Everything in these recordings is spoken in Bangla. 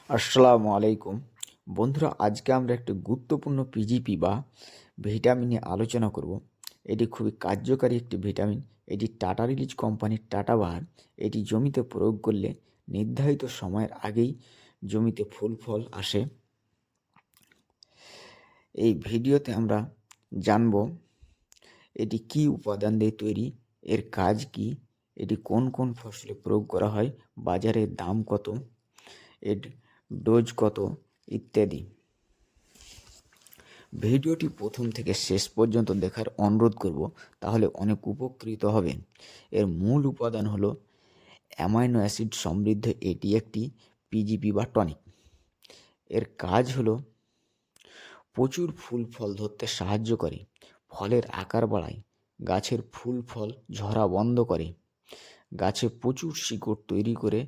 আসসালামু আলাইকুম বন্ধুরা, আজকে আমরা একটি গুরুত্বপূর্ণ পিজিপি বা ভিটামিন নিয়ে আলোচনা করব। এটি খুবই কার্যকারী একটি ভিটামিন। এটি টাটা রিলিজ কোম্পানির টাটা বাহার। এটি জমিতে প্রয়োগ করলে নির্ধারিত সময়ের আগেই জমিতে ফুল ফল আসে। এই ভিডিওতে আমরা জানব এটি কী উপাদান দিয়ে তৈরি, এর কাজ কি, এটি কোন কোন ফসলে প্রয়োগ করা হয়, বাজারের দাম কত, এর ডোজ কত ইত্যাদি। ভিডিওটি প্রথম থেকে শেষ পর্যন্ত দেখার অনুরোধ করব, তাহলে অনেক উপকৃত হবেন। এর মূল উপাদান হলো অ্যামাইনো অ্যাসিড সমৃদ্ধ এটি একটি পিজিপি বা টনিক। এর কাজ হলো প্রচুর ফুল ফল ধরতে সাহায্য করে, ফলের আকার বাড়ায়, গাছের ফুল ফল ঝরা বন্ধ করে, গাছে প্রচুর শিকড় তৈরি করে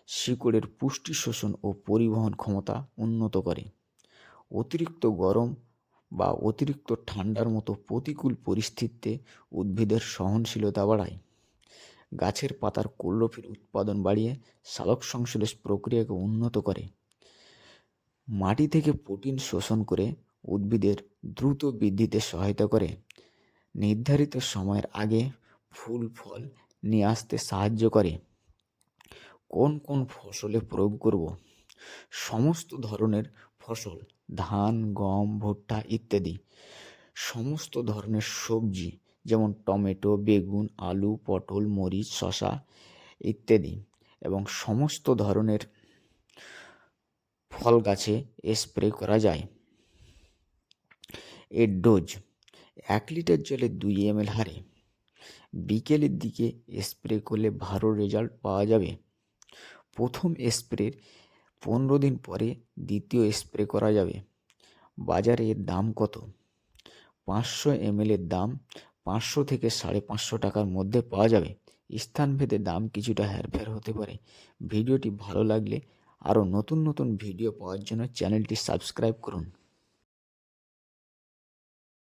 শিকড়ের পুষ্টি শোষণ ও পরিবহন ক্ষমতা উন্নত করে, অতিরিক্ত গরম বা অতিরিক্ত ঠান্ডার মতো প্রতিকূল পরিস্থিতিতে উদ্ভিদের সহনশীলতা বাড়ায়, গাছের পাতার ক্লোরোফিল উৎপাদন বাড়িয়ে সালোক সংশ্লেষ প্রক্রিয়াকে উন্নত করে, মাটি থেকে প্রোটিন শোষণ করে উদ্ভিদের দ্রুত বৃদ্ধিতে সহায়তা করে, নির্ধারিত সময়ের আগে ফুল ফল নিয়ে আসতে সাহায্য করে। কোন কোন ফসলে প্রয়োগ করব? সমস্ত ধরনের ফসল, ধান, গম, ভুট্টা ইত্যাদি, সমস্ত ধরনের সবজি যেমন টমেটো, বেগুন, আলু, পটল, মরিচ, শসা ইত্যাদি, এবং সমস্ত ধরনের ফল গাছে স্প্রে করা যায়। এর ডোজ 1 লিটার জলে 2 ml হারে বিকেলের দিকে স্প্রে করলে ভালো রেজাল্ট পাওয়া যাবে। প্রথম স্প্রের 15 দিন পরে দ্বিতীয় স্প্রে করা যাবে। বাজারে এর দাম কত? 500 ml এর দাম 500 থেকে 550 টাকার মধ্যে পাওয়া যাবে। স্থানভেদে দাম কিছুটা হেরফের হতে পারে। ভিডিওটি ভালো লাগলে আরও নতুন নতুন ভিডিও পাওয়ার জন্য চ্যানেলটি সাবস্ক্রাইব করুন।